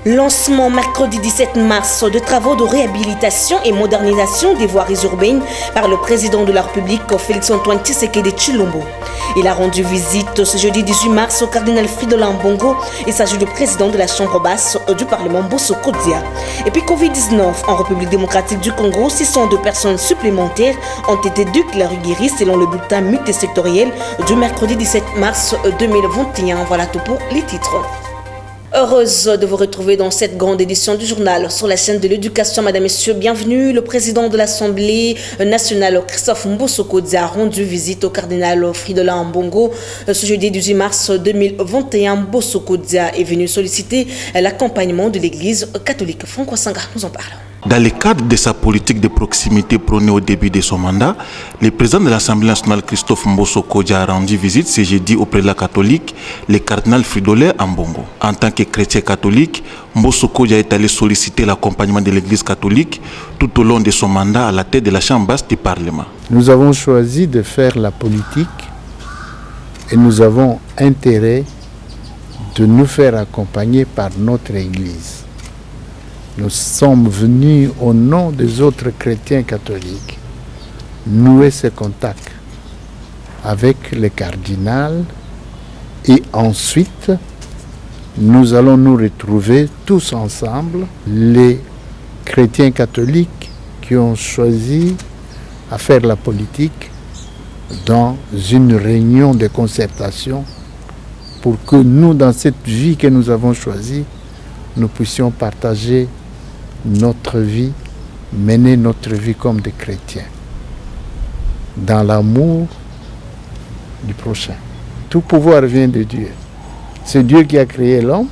Lancement mercredi 17 mars de travaux de réhabilitation et modernisation des voiries urbaines par le président de la République, Félix-Antoine Tshisekedi Tshilombo. Il a rendu visite ce jeudi 18 mars au cardinal Fridolin Ambongo. Il s'agit du président de la Chambre basse du Parlement Mbosoko Dia. Et puis Covid-19 en République démocratique du Congo, 602 personnes supplémentaires ont été guéries selon le bulletin multisectoriel du mercredi 17 mars 2021. Voilà tout pour les titres. Heureuse de vous retrouver dans cette grande édition du journal sur la chaîne de l'éducation. Madame, Messieurs, bienvenue. Le président de l'Assemblée nationale, Christophe Mbosoko Dia, a rendu visite au cardinal Fridolin Ambongo ce jeudi 18 mars 2021. Mbosoko Dia est venu solliciter l'accompagnement de l'Église catholique. Franck Sanga nous en parle. Dans le cadre de sa politique de proximité prônée au début de son mandat, le président de l'Assemblée nationale, Christophe Mbosoko Dia, a rendu visite ce jeudi au prélat catholique, le cardinal Fridolin Ambongo. En tant que chrétien catholique, Mbosoko Dia est allé solliciter l'accompagnement de l'Église catholique tout au long de son mandat à la tête de la Chambre basse du Parlement. Nous avons choisi de faire la politique et nous avons intérêt de nous faire accompagner par notre Église. Nous sommes venus au nom des autres chrétiens catholiques nouer ce contact avec le cardinal et ensuite nous allons nous retrouver tous ensemble, les chrétiens catholiques qui ont choisi à faire la politique dans une réunion de concertation pour que nous, dans cette vie que nous avons choisie, nous puissions partager notre vie, mener notre vie comme des chrétiens, dans l'amour du prochain. Tout pouvoir vient de Dieu. C'est Dieu qui a créé l'homme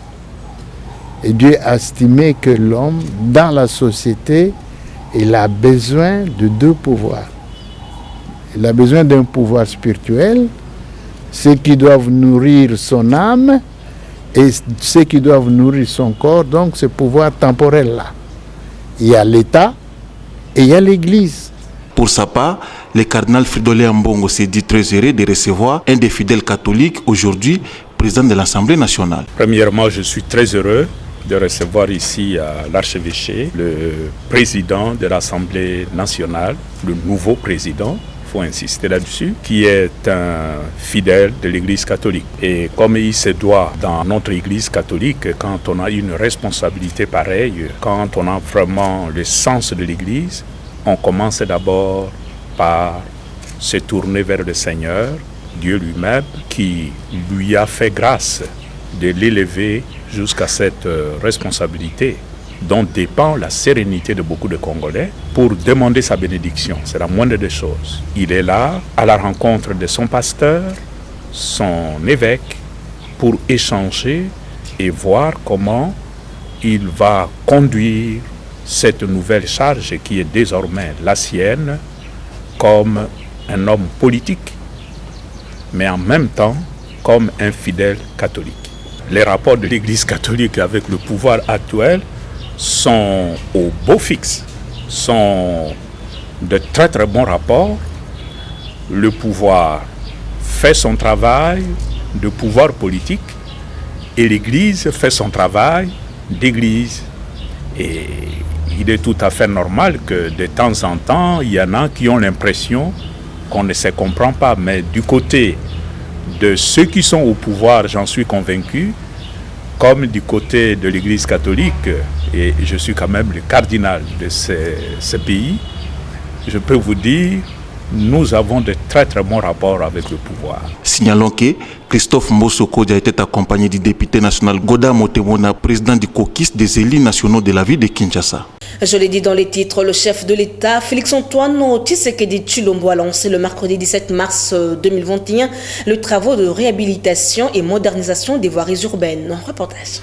et Dieu a estimé que l'homme, dans la société, il a besoin de deux pouvoirs. Il a besoin d'un pouvoir spirituel, ceux qui doivent nourrir son âme et ceux qui doivent nourrir son corps, donc ce pouvoir temporel-là. Il y a l'État et il y a l'Église. Pour sa part, le cardinal Fridolin Ambongo s'est dit très heureux de recevoir un des fidèles catholiques, aujourd'hui président de l'Assemblée nationale. Premièrement, je suis très heureux de recevoir ici à l'archevêché le président de l'Assemblée nationale, le nouveau président, il faut insister là-dessus, qui est un fidèle de l'Église catholique. Et comme il se doit dans notre Église catholique, quand on a une responsabilité pareille, quand on a vraiment le sens de l'Église, on commence d'abord par se tourner vers le Seigneur, Dieu lui-même, qui lui a fait grâce de l'élever jusqu'à cette responsabilité dont dépend la sérénité de beaucoup de Congolais, pour demander sa bénédiction. C'est la moindre des choses. Il est là, à la rencontre de son pasteur, son évêque, pour échanger et voir comment il va conduire cette nouvelle charge qui est désormais la sienne, comme un homme politique, mais en même temps comme un fidèle catholique. Les rapports de l'Église catholique avec le pouvoir actuel sont au beau fixe, sont de très très bons rapports. Le pouvoir fait son travail de pouvoir politique et l'Église fait son travail d'Église. Et il est tout à fait normal que de temps en temps, il y en a qui ont l'impression qu'on ne se comprend pas. Mais du côté de ceux qui sont au pouvoir, j'en suis convaincu, comme du côté de l'Église catholique, et je suis quand même le cardinal de ce pays, je peux vous dire, nous avons de très très bons rapports avec le pouvoir. Signalons que Christophe Mbosoko Dia était accompagné du député national Goda Motemona, président du caucus des élus nationaux de la ville de Kinshasa. Je l'ai dit dans les titres, le chef de l'État, Félix-Antoine Tshisekedi Tshilombo, a lancé le mercredi 17 mars 2021 le travaux de réhabilitation et modernisation des voiries urbaines. Reportage.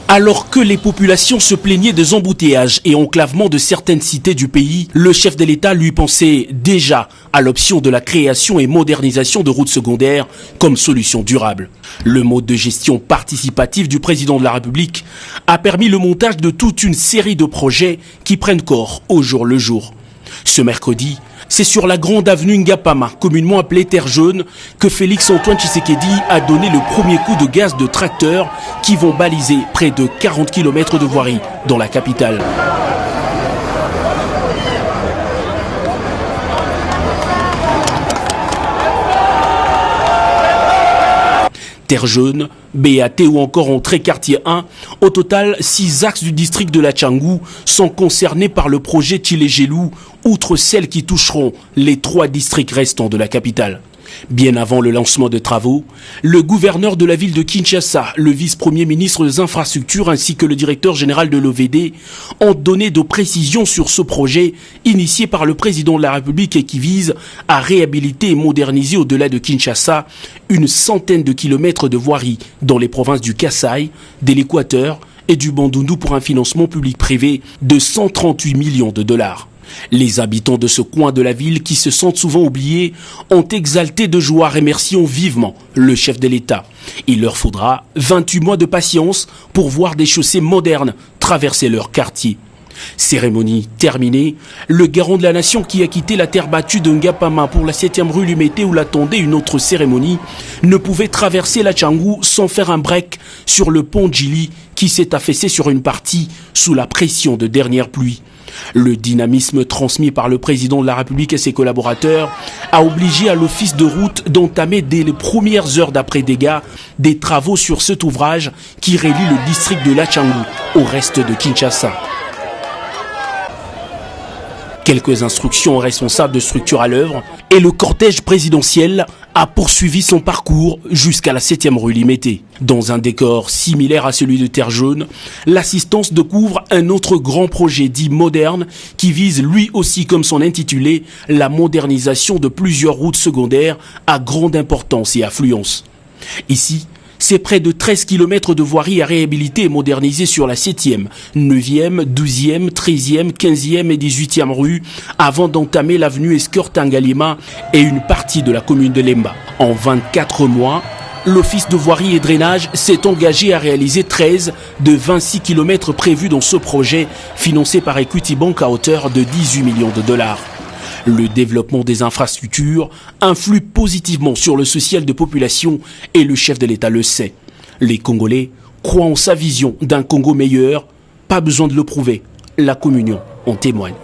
Alors que les populations se plaignaient des embouteillages et enclavements de certaines cités du pays, le chef de l'État lui pensait déjà à l'option de la création et modernisation de routes secondaires comme solution durable. Le mode de gestion participative du président de la République a permis le montage de toute une série de projets qui prennent corps au jour le jour. Ce mercredi, C'est sur la grande avenue Ngapama, communément appelée Terre Jaune, que Félix-Antoine Tshisekedi a donné le premier coup de gaz de tracteurs qui vont baliser près de 40 km de voirie dans la capitale. Terre Jaune, BAT ou encore entrée quartier 1, au total 6 axes du district de la Tchangou sont concernés par le projet Tchilé-Gelou, outre celles qui toucheront les 3 districts restants de la capitale. Bien avant le lancement de travaux, le gouverneur de la ville de Kinshasa, le vice-premier ministre des infrastructures ainsi que le directeur général de l'OVD ont donné de précisions sur ce projet initié par le président de la République et qui vise à réhabiliter et moderniser au-delà de Kinshasa une centaine de kilomètres de voirie dans les provinces du Kasaï, de l'Équateur et du Bandundu pour un financement public-privé de 138 millions de dollars. Les habitants de ce coin de la ville, qui se sentent souvent oubliés, ont exalté de joie, remerciant vivement le chef de l'État. Il leur faudra 28 mois de patience pour voir des chaussées modernes traverser leur quartier. Cérémonie terminée, le garant de la nation qui a quitté la terre battue de Ngapama pour la 7e rue Lumété où l'attendait une autre cérémonie ne pouvait traverser la Tchangou sans faire un break sur le pont Djili qui s'est affaissé sur une partie sous la pression de dernières pluies. Le dynamisme transmis par le président de la République et ses collaborateurs a obligé à l'office de route d'entamer dès les premières heures d'après-dégâts des travaux sur cet ouvrage qui relie le district de la Tchangou au reste de Kinshasa. Quelques instructions aux responsables de structure à l'œuvre et le cortège présidentiel a poursuivi son parcours jusqu'à la 7e rue Limété. Dans un décor similaire à celui de Terre Jaune, l'assistance découvre un autre grand projet dit moderne qui vise lui aussi comme son intitulé la modernisation de plusieurs routes secondaires à grande importance et affluence. Ici, c'est près de 13 km de voirie à réhabiliter et moderniser sur la 7e, 9e, 12e, 13e, 15e et 18e rue avant d'entamer l'avenue Escort-Tangalima et une partie de la commune de Lemba. En 24 mois, l'Office de voirie et drainage s'est engagé à réaliser 13 de 26 km prévus dans ce projet financé par Equity Bank à hauteur de 18 millions de dollars. Le développement des infrastructures influe positivement sur le social de population et le chef de l'État le sait. Les Congolais croient en sa vision d'un Congo meilleur. Pas besoin de le prouver. La communion en témoigne.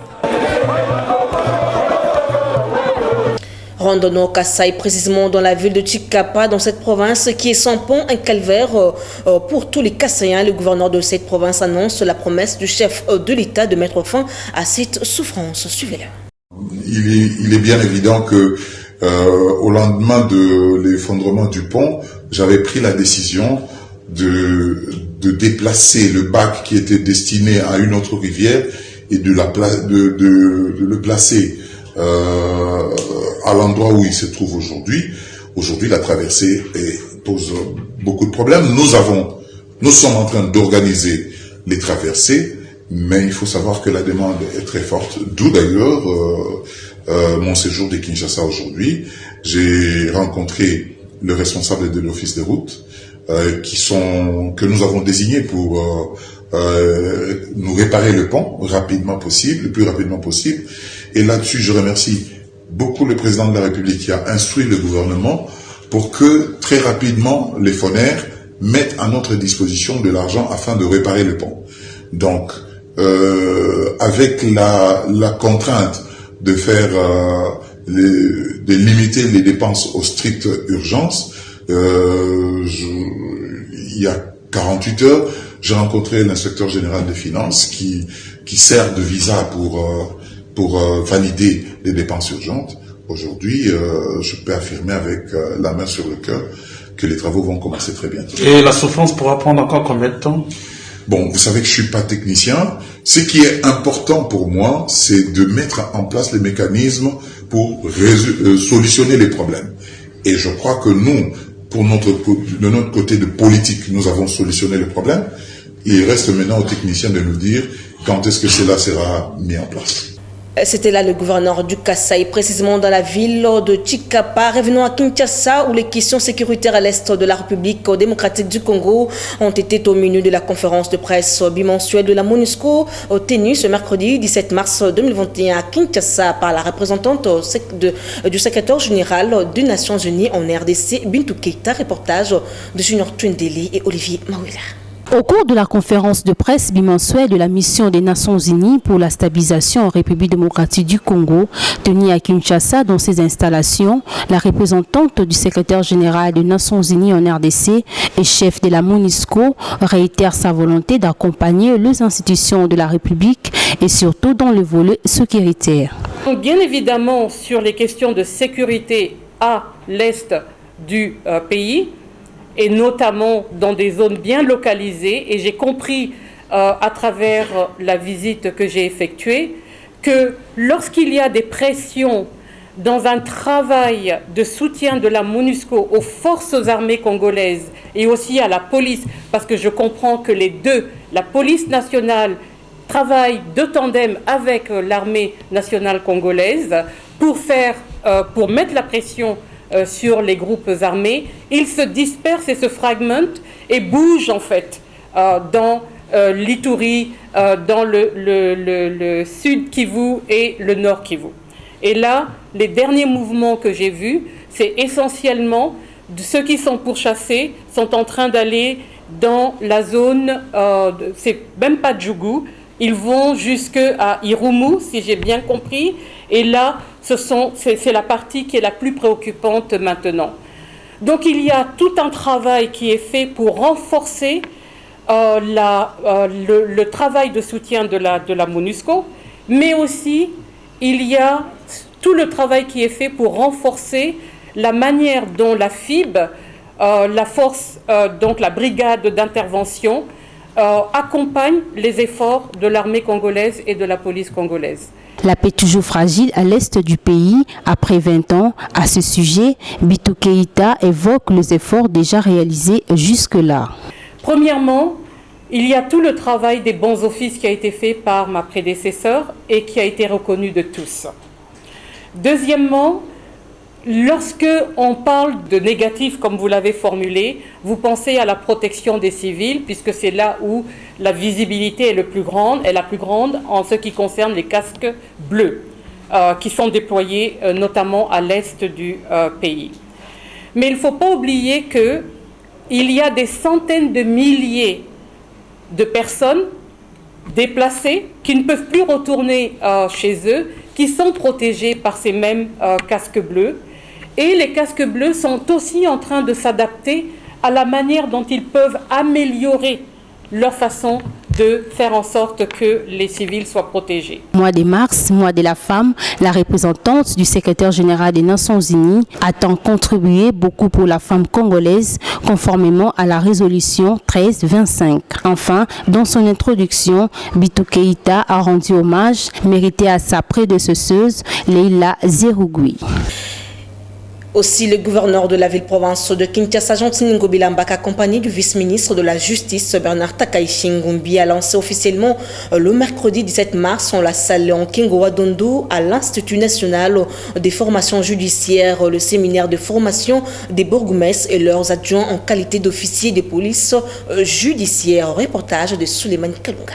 Randonnons au Kasaï, précisément dans la ville de Chikapa, dans cette province qui est sans pont, un calvaire pour tous les Kassaïens. Le gouverneur de cette province annonce la promesse du chef de l'État de mettre fin à cette souffrance. Suivez-la. Il est bien évident que au lendemain de l'effondrement du pont, j'avais pris la décision de déplacer le bac qui était destiné à une autre rivière et de le placer à l'endroit où il se trouve aujourd'hui. Aujourd'hui, la traversée pose beaucoup de problèmes. Nous sommes en train d'organiser les traversées, mais il faut savoir que la demande est très forte. D'où d'ailleurs mon séjour de Kinshasa aujourd'hui. J'ai rencontré le responsable de l'office des routes que nous avons désigné pour nous réparer le pont le plus rapidement possible. Et là-dessus, je remercie beaucoup le président de la République qui a instruit le gouvernement pour que très rapidement les FONER mettent à notre disposition de l'argent afin de réparer le pont. Donc, avec la contrainte de faire de limiter les dépenses aux strictes urgences, il y a 48 heures, j'ai rencontré l'inspecteur général des finances qui sert de visa pour valider les dépenses urgentes. Aujourd'hui, je peux affirmer avec la main sur le cœur que les travaux vont commencer très bientôt. Et la souffrance pourra prendre encore combien de temps? Bon, vous savez que je suis pas technicien. Ce qui est important pour moi, c'est de mettre en place les mécanismes pour solutionner les problèmes. Et je crois que nous, de notre côté de politique, nous avons solutionné le problème. Il reste maintenant aux techniciens de nous dire quand est-ce que cela sera mis en place. C'était là le gouverneur du Kasaï, précisément dans la ville de Tchikapa. Revenons à Kinshasa, où les questions sécuritaires à l'est de la République démocratique du Congo ont été au menu de la conférence de presse bimensuelle de la MONUSCO, tenue ce mercredi 17 mars 2021 à Kinshasa par la représentante du secrétaire général des Nations Unies en RDC, Bintou Keita. Reportage de Junior Twindeli et Olivier Mawela. Au cours de la conférence de presse bimensuelle de la mission des Nations Unies pour la stabilisation en République démocratique du Congo, tenue à Kinshasa dans ses installations, la représentante du secrétaire général des Nations Unies en RDC et chef de la MONUSCO réitère sa volonté d'accompagner les institutions de la République et surtout dans le volet sécuritaire. Bien évidemment, sur les questions de sécurité à l'est du pays, et notamment dans des zones bien localisées. Et j'ai compris à travers la visite que j'ai effectuée que lorsqu'il y a des pressions dans un travail de soutien de la MONUSCO aux forces armées congolaises et aussi à la police, parce que je comprends que les deux, la police nationale travaille de tandem avec l'armée nationale congolaise pour mettre la pression sur les groupes armés, ils se dispersent et se fragmentent et bougent en fait dans l'Ituri, dans le sud Kivu et le nord Kivu. Et là, les derniers mouvements que j'ai vus, c'est essentiellement ceux qui sont pourchassés sont en train d'aller dans la zone, c'est même pas Djougou, ils vont jusqu'à Irumu, si j'ai bien compris, et là, c'est la partie qui est la plus préoccupante maintenant. Donc il y a tout un travail qui est fait pour renforcer le travail de soutien de la MONUSCO, mais aussi il y a tout le travail qui est fait pour renforcer la manière dont la FIB, la force, donc la brigade d'intervention, accompagne les efforts de l'armée congolaise et de la police congolaise. La paix toujours fragile à l'est du pays après 20 ans. À ce sujet, Bintou Keita évoque les efforts déjà réalisés jusque-là. Premièrement, il y a tout le travail des bons offices qui a été fait par ma prédécesseur et qui a été reconnu de tous. Deuxièmement, lorsque on parle de négatif, comme vous l'avez formulé, vous pensez à la protection des civils, puisque c'est là où la visibilité est la plus grande en ce qui concerne les casques bleus, qui sont déployés notamment à l'est du pays. Mais il ne faut pas oublier qu'il y a des centaines de milliers de personnes déplacées qui ne peuvent plus retourner chez eux, qui sont protégées par ces mêmes casques bleus. Et les casques bleus sont aussi en train de s'adapter à la manière dont ils peuvent améliorer leur façon de faire en sorte que les civils soient protégés. Mois de mars, mois de la femme, la représentante du secrétaire général des Nations Unies a contribué beaucoup pour la femme congolaise, conformément à la résolution 1325. Enfin, dans son introduction, Bintou Keita a rendu hommage mérité à sa prédécesseuse, Leila Zerougui. Aussi, le gouverneur de la ville-province de Kinshasa, Jean Tiningo Bilambaka, accompagné du vice-ministre de la Justice, Bernard Takaichi Ngumbi, a lancé officiellement le mercredi 17 mars en la salle en Kingo-Wadondo à l'Institut national des formations judiciaires, le séminaire de formation des bourgmestres et leurs adjoints en qualité d'officiers de police judiciaire. Reportage de Souleymane Kalunga.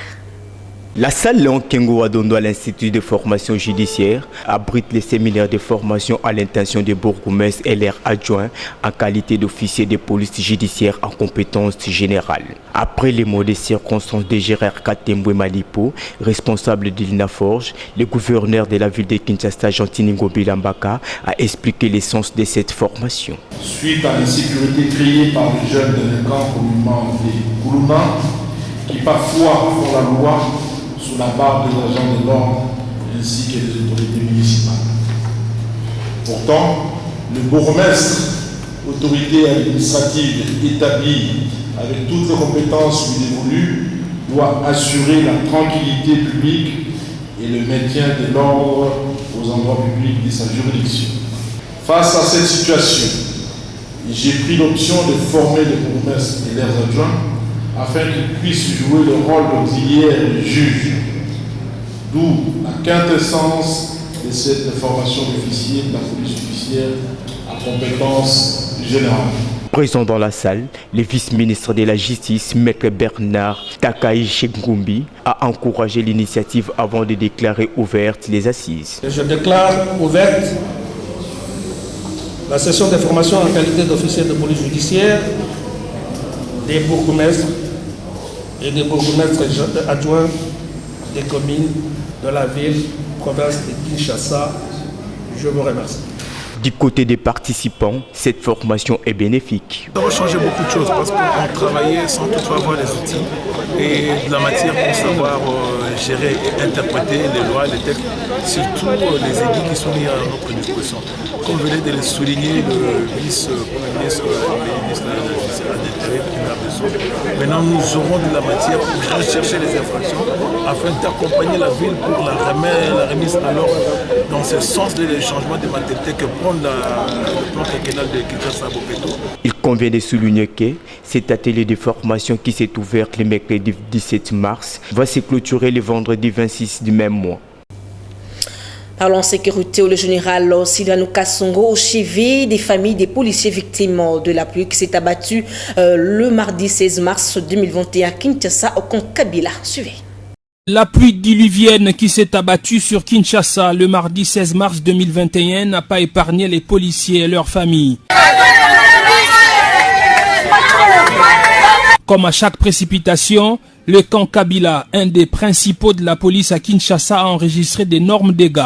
La salle Léon Kingo-Wadondo à l'Institut de formation judiciaire abrite les séminaires de formation à l'intention des bourgmestres et leurs adjoints en qualité d'officiers de police judiciaire en compétences générales. Après les mots de circonstances de Gérard Katembwe Malipo, responsable de l'INAFORGE, le gouverneur de la ville de Kinshasa, Jean Tiningo Bilambaka, a expliqué l'essence de cette formation. Suite à l'insécurité créée par les jeunes délinquants communément appelés Koulouna, qui parfois font la loi sous la barre des agents de l'ordre ainsi que des autorités municipales. Pourtant, le bourgmestre, autorité administrative établie avec toutes les compétences lui dévolues, doit assurer la tranquillité publique et le maintien de l'ordre aux endroits publics de sa juridiction. Face à cette situation, j'ai pris l'option de former les bourgmestres et leurs adjoints afin qu'ils puissent jouer le rôle d'auxiliaire du juge D'où la quintessence de cette formation d'officier de la police judiciaire à compétence générale. Présent dans la salle, le vice-ministre de la Justice, Maître Bernard Takai Ngumbi, a encouragé l'initiative avant de déclarer ouvertes les assises. Je déclare ouverte la session de formation en qualité d'officier de police judiciaire des bourgmestres et des bourgmestres adjoints des communes de la ville, province de Kinshasa. Je vous remercie. Du côté des participants, cette formation est bénéfique. Ça va changer beaucoup de choses parce qu'on travaillait sans toutefois avoir les outils et de la matière pour savoir gérer et interpréter les lois, les textes, surtout les édits qui sont mis à notre disposition. Comme venait de le souligner le vice-premier ministre, le ministre de la Justice à l'Intérieur qui a besoin. Maintenant, nous aurons de la matière pour rechercher les infractions afin d'accompagner la ville pour la remise à l'ordre dans ce sens de changement de mentalité que prend le plan quinquennal de Kinshasa-Bopeto. Il convient de souligner que cet atelier de formation qui s'est ouvert le mercredi 17 mars va se clôturer le vendredi 26 du même mois. Parlons sécurité, le général Silvano Kasongo au chevet des familles des policiers victimes de la pluie qui s'est abattue le mardi 16 mars 2021 à Kinshasa au camp Kabila. Suivez. La pluie diluvienne qui s'est abattue sur Kinshasa le mardi 16 mars 2021 n'a pas épargné les policiers et leurs familles. Comme à chaque précipitation, le camp Kabila, un des principaux de la police à Kinshasa, a enregistré d'énormes dégâts.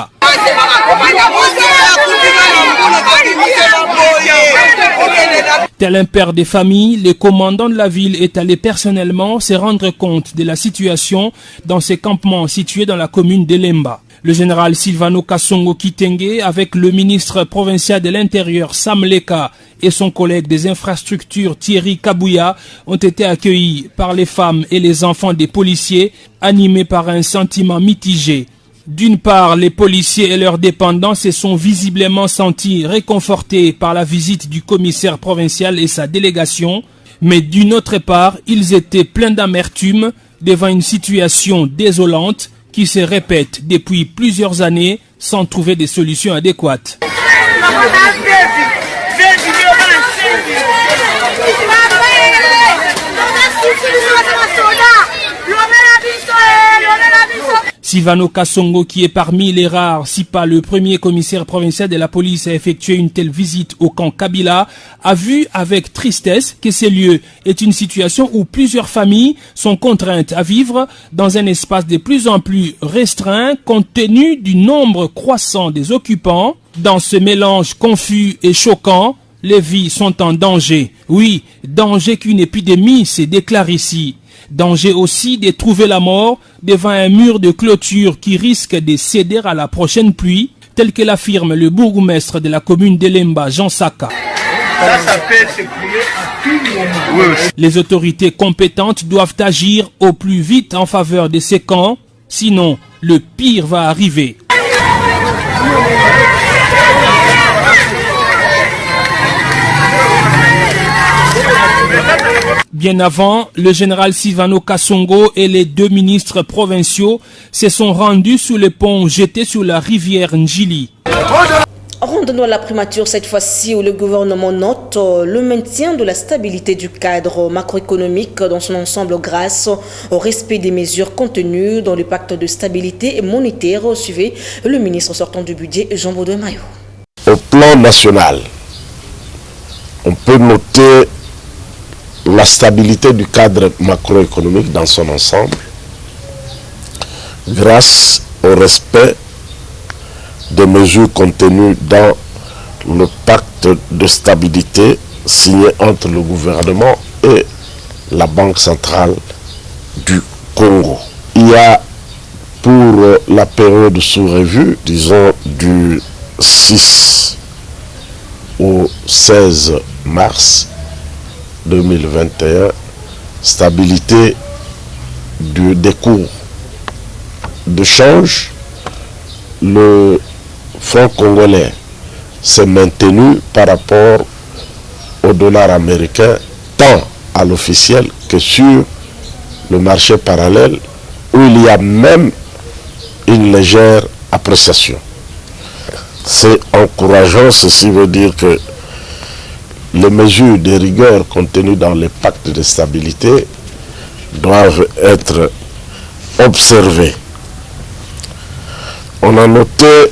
Tel un père de famille, le commandant de la ville est allé personnellement se rendre compte de la situation dans ces campements situés dans la commune d'Elemba. Le général Silvano Kasongo Kitenge, avec le ministre provincial de l'Intérieur Sam Leka et son collègue des infrastructures Thierry Kabouya, ont été accueillis par les femmes et les enfants des policiers, animés par un sentiment mitigé. D'une part, les policiers et leurs dépendants se sont visiblement sentis réconfortés par la visite du commissaire provincial et sa délégation, mais d'une autre part, ils étaient pleins d'amertume devant une situation désolante qui se répète depuis plusieurs années sans trouver des solutions adéquates. Silvano Kasongo, qui est parmi les rares, si pas le premier commissaire provincial de la police à effectuer une telle visite au camp Kabila, a vu avec tristesse que ce lieu est une situation où plusieurs familles sont contraintes à vivre dans un espace de plus en plus restreint compte tenu du nombre croissant des occupants. Dans ce mélange confus et choquant, les vies sont en danger. Oui, danger qu'une épidémie se déclare ici. Danger aussi de trouver la mort devant un mur de clôture qui risque de céder à la prochaine pluie, tel que l'affirme le bourgmestre de la commune d'Elemba, Jean Saka. Ça peut s'écrouler à tout moment. Les autorités compétentes doivent agir au plus vite en faveur de ces camps, sinon le pire va arriver. Bien avant, le général Silvano Kasongo et les deux ministres provinciaux se sont rendus sous le pont jeté sur la rivière Njili. Rendons-nous à la primature cette fois-ci où le gouvernement note le maintien de la stabilité du cadre macroéconomique dans son ensemble grâce au respect des mesures contenues dans le pacte de stabilité monétaire. Suivez le ministre sortant du budget, Jean-Baudouin Mayo. Au plan national, on peut noter la stabilité du cadre macroéconomique dans son ensemble grâce au respect des mesures contenues dans le pacte de stabilité signé entre le gouvernement et la Banque centrale du Congo. Il y a pour la période sous revue, disons du 6 au 16 mars 2021, stabilité des cours de change. Le franc congolais s'est maintenu par rapport au dollar américain, tant à l'officiel que sur le marché parallèle, où il y a même une légère appréciation. C'est encourageant, ceci veut dire que les mesures de rigueur contenues dans les pactes de stabilité doivent être observées. On a noté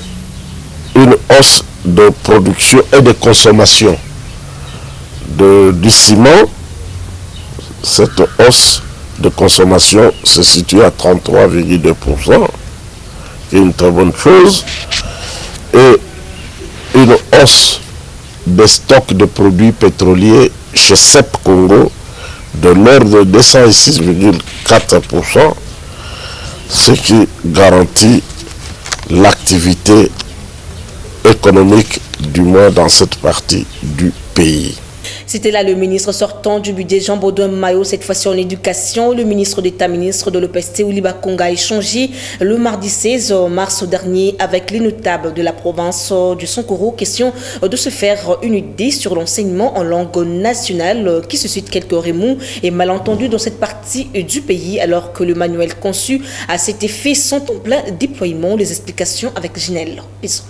une hausse de production et de consommation du ciment. Cette hausse de consommation se situe à 33,2%, qui est une très bonne chose, et une hausse des stocks de produits pétroliers chez CEP Congo de l'ordre de 206,4%, ce qui garantit l'activité économique, du moins dans cette partie du pays. C'était là le ministre sortant du budget Jean-Baudouin Mayo, cette fois-ci en éducation. Le ministre d'État, ministre de l'EPST, Ouliba Konga, a échangé le mardi 16 mars dernier avec les notables de la province du Sankuru. Question de se faire une idée sur l'enseignement en langue nationale qui suscite quelques remous et malentendus dans cette partie du pays, alors que le manuel conçu à cet effet sont en plein déploiement. Les explications avec Ginelle Pisson.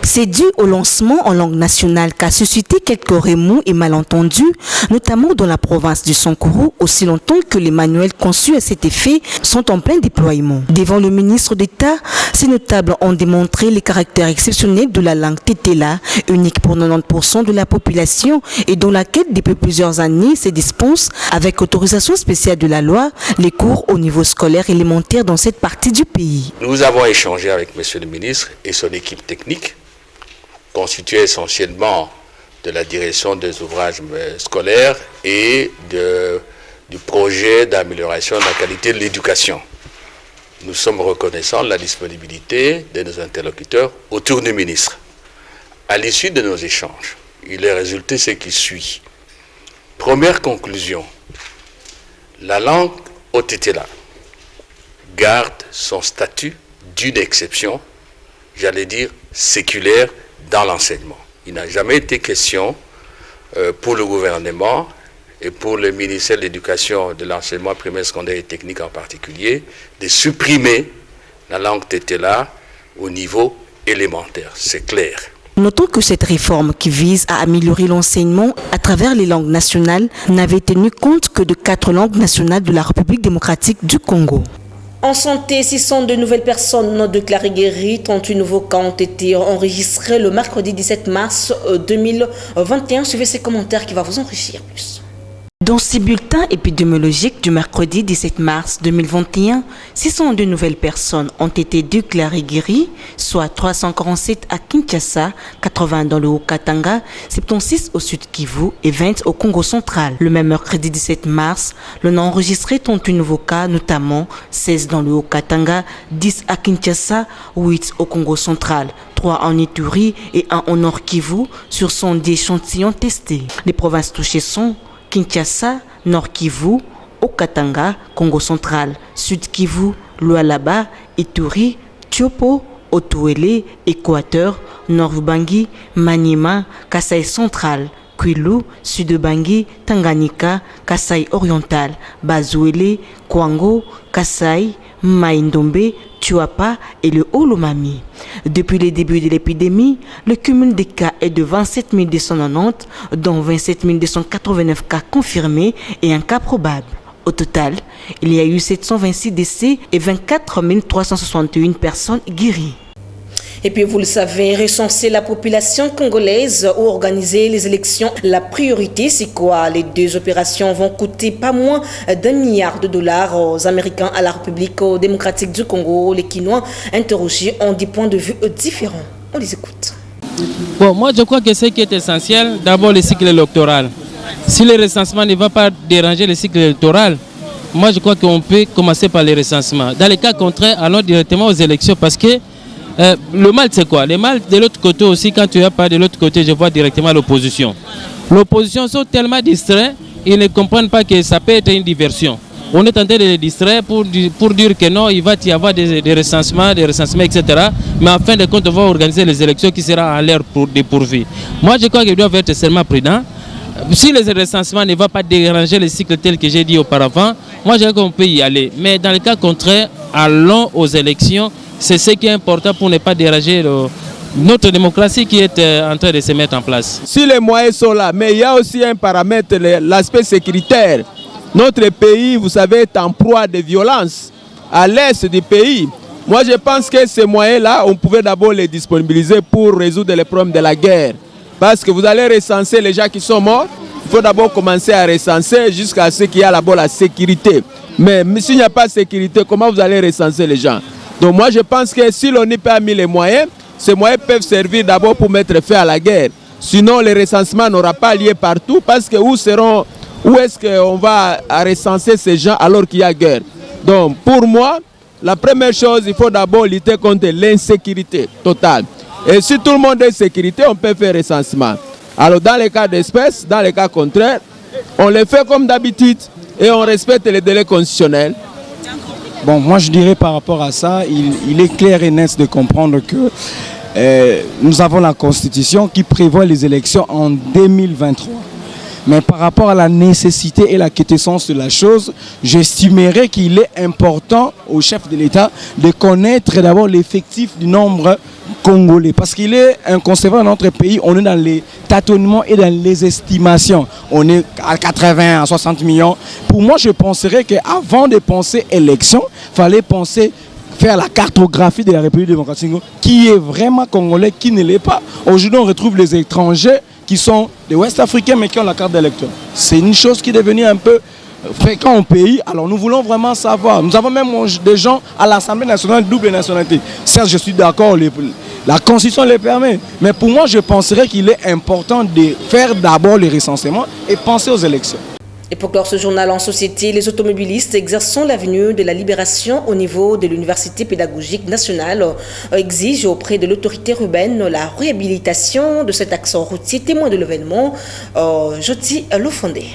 C'est dû au lancement en langue nationale qu'a suscité quelques remous et malentendus, notamment dans la province du Sankuru, aussi longtemps que les manuels conçus à cet effet sont en plein déploiement. Devant le ministre d'État, ces notables ont démontré les caractères exceptionnels de la langue Tetela, unique pour 90% de la population et dont laquelle depuis plusieurs années se dispense, avec autorisation spéciale de la loi, les cours au niveau scolaire élémentaire dans cette partie du pays. Nous avons échangé avec monsieur le ministre et son équipe technique, constitué essentiellement de la direction des ouvrages scolaires et du projet d'amélioration de la qualité de l'éducation. Nous sommes reconnaissants de la disponibilité de nos interlocuteurs autour du ministre. À l'issue de nos échanges, il est résulté ce qui suit. Première conclusion, la langue Otetela garde son statut d'une exception, j'allais dire séculaire, dans l'enseignement. Il n'a jamais été question pour le gouvernement et pour le ministère de l'Éducation, de l'enseignement primaire, secondaire et technique en particulier, de supprimer la langue Tetela au niveau élémentaire. C'est clair. Notons que cette réforme qui vise à améliorer l'enseignement à travers les langues nationales n'avait tenu compte que de 4 langues nationales de la République démocratique du Congo. En santé, 600 de nouvelles personnes déclarées guéries, 38 nouveaux cas ont été enregistrés le mercredi 17 mars 2021. Suivez ces commentaires qui vont vous enrichir plus. Dans ces bulletins épidémiologiques du mercredi 17 mars 2021, 602 nouvelles personnes ont été déclarées guéries, soit 347 à Kinshasa, 80 dans le Haut-Katanga, 76 au Sud-Kivu et 20 au Congo central. Le même mercredi 17 mars, l'on a enregistré 38 nouveaux cas, notamment 16 dans le Haut-Katanga, 10 à Kinshasa, 8 au Congo central, 3 en Ituri et 1 au Nord-Kivu sur 110 échantillons testés. Les provinces touchées sont Kinshasa, Nord-Kivu, Haut-Katanga, Congo central, Sud-Kivu, Lualaba, Ituri, Tiopo, Otuele, Équateur, Nord-Ubangi, Maniema, Kasai central, Kwilu, Sud-Ubangi, Tanganyika, Kasai oriental, Bazuele, Kwango, Kasai, Maïndombe, Tuapa et le Haut-Lomami. Depuis le début de l'épidémie, le cumul des cas est de 27 290, dont 27 289 cas confirmés et un cas probable. Au total, il y a eu 726 décès et 24 361 personnes guéries. Et puis, vous le savez, recenser la population congolaise ou organiser les élections, la priorité, c'est quoi? Les deux opérations vont coûter pas moins d'1 milliard de dollars aux Américains à la République démocratique du Congo. Les Quinois interrogés ont des points de vue différents. On les écoute. Bon, moi, je crois que ce qui est essentiel, d'abord le cycle électoral. Si le recensement ne va pas déranger le cycle électoral, moi, je crois qu'on peut commencer par le recensement. Dans les cas contraires, allons directement aux élections parce que le mal, c'est quoi? Le mal, de l'autre côté aussi, quand tu n'as pas de l'autre côté, je vois directement l'opposition. L'opposition sont tellement distraits, ils ne comprennent pas que ça peut être une diversion. On est en train de les distraire pour dire que non, il va y avoir des recensements, etc. Mais en fin de compte, on va organiser les élections qui seront à l'air dépourvues. Moi, je crois qu'ils doivent être seulement prudents. Si le recensement ne va pas déranger le cycle tel que j'ai dit auparavant, moi je dirais qu'on peut y aller. Mais dans le cas contraire, allons aux élections. C'est ce qui est important pour ne pas déranger notre démocratie qui est en train de se mettre en place. Si les moyens sont là, mais il y a aussi un paramètre, l'aspect sécuritaire. Notre pays, vous savez, est en proie de violences à l'est du pays. Moi, je pense que ces moyens-là, on pouvait d'abord les disponibiliser pour résoudre les problèmes de la guerre. Parce que vous allez recenser les gens qui sont morts. Il faut d'abord commencer à recenser jusqu'à ce qu'il y ait d'abord la sécurité. Mais s'il n'y a pas de sécurité, comment vous allez recenser les gens? Donc moi, je pense que si l'on n'y a pas mis les moyens, ces moyens peuvent servir d'abord pour mettre fin à la guerre. Sinon, le recensement n'aura pas lieu partout parce que où est-ce qu'on va recenser ces gens alors qu'il y a guerre? Donc pour moi, la première chose, il faut d'abord lutter contre l'insécurité totale. Et si tout le monde est en sécurité, on peut faire recensement. Alors dans les cas d'espèces, dans les cas contraires, on les fait comme d'habitude et on respecte les délais constitutionnels. Bon, moi je dirais par rapport à ça, il est clair et net de comprendre que nous avons la Constitution qui prévoit les élections en 2023. Mais par rapport à la nécessité et la quintessence de la chose, j'estimerais qu'il est important au chef de l'État de connaître d'abord l'effectif du nombre congolais. Parce qu'il est inconcevable dans notre pays, on est dans les tâtonnements et dans les estimations. On est à 80, à 60 millions. Pour moi, je penserais qu'avant de penser élection, il fallait penser faire la cartographie de la République démocratique du Congo, qui est vraiment congolais, qui ne l'est pas. Aujourd'hui, on retrouve les étrangers qui sont des Ouest-Africains mais qui ont la carte d'électeur. C'est une chose qui est devenue un peu fréquente au pays. Alors nous voulons vraiment savoir. Nous avons même des gens à l'Assemblée nationale double nationalité. Certes, je suis d'accord, la Constitution les permet. Mais pour moi, je penserais qu'il est important de faire d'abord les recensements et penser aux élections. Et pour clore ce journal en société, les automobilistes exerçant l'avenue de la libération au niveau de l'Université pédagogique nationale exigent auprès de l'autorité urbaine la réhabilitation de cet axe routier. Témoin de l'événement, Joti Lofondé.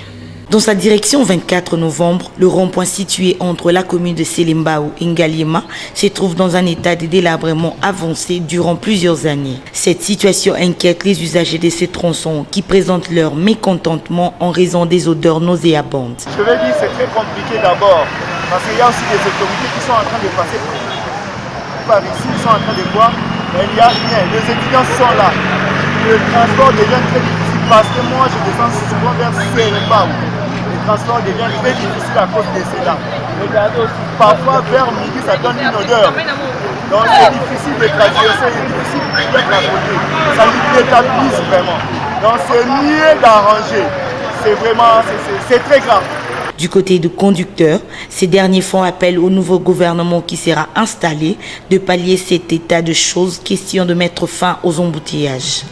Dans sa direction 24 novembre, le rond-point situé entre la commune de Selimbao et Ngaliema se trouve dans un état de délabrement avancé durant plusieurs années. Cette situation inquiète les usagers de ces tronçons qui présentent leur mécontentement en raison des odeurs nauséabondes. Je vais dire que c'est très compliqué d'abord parce qu'il y a aussi des autorités qui sont en train de passer par ici, ils sont en train de voir, mais il n'y a rien. Les étudiants sont là. Le transport devient très difficile parce que moi je descends souvent vers Selimbao. Le transport devient très difficile à cause de cela. Regardez aussi, parfois vers midi ça donne une odeur. Donc c'est difficile de traverser, c'est difficile de mettre à côté. Ça nous déstabilise vraiment. Donc c'est mieux d'arranger. C'est vraiment, c'est très grave. Du côté du conducteur, ces derniers font appel au nouveau gouvernement qui sera installé de pallier cet état de choses, question de mettre fin aux embouteillages.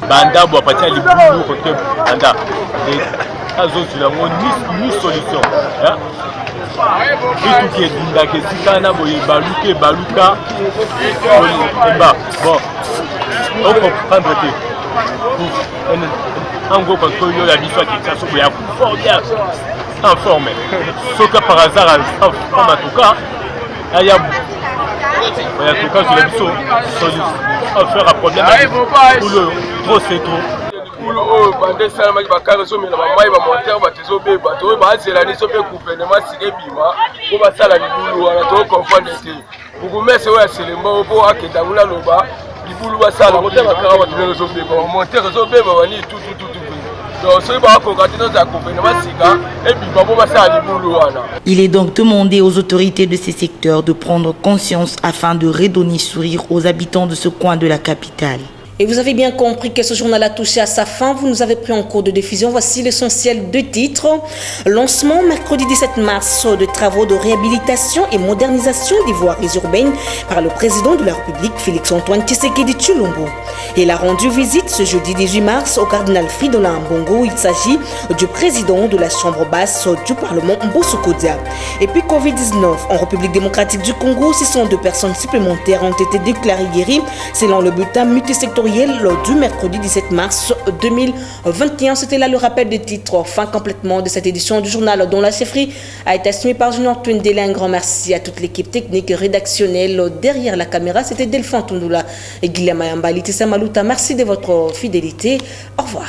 Informé. Sauf que par hasard, en tout cas, il y a tout cas sur les faire un problème pour le trop c'est trop. Il est donc demandé aux autorités de ces secteurs de prendre conscience afin de redonner sourire aux habitants de ce coin de la capitale. Et vous avez bien compris que ce journal a touché à sa fin. Vous nous avez pris en cours de diffusion. Voici l'essentiel de titres. Lancement mercredi 17 mars de travaux de réhabilitation et modernisation des voiries urbaines par le président de la République, Félix-Antoine Tshisekedi Tshilombo. Il a rendu visite ce jeudi 18 mars au cardinal Fridolin Ambongo. Il s'agit du président de la Chambre basse du Parlement, Mbosso Kodia. Et puis Covid-19 en République démocratique du Congo, 602 personnes supplémentaires ont été déclarées guéries selon le bulletin multisectoriel du mercredi 17 mars 2021. C'était là le rappel des titres. Fin complètement de cette édition du journal dont la chefferie a été assumée par Junior Twindele. Un grand merci à toute l'équipe technique et rédactionnelle derrière la caméra. C'était Delphine Tundula et Guillaume Ayamba. Laetitia Maluta. Merci de votre fidélité. Au revoir.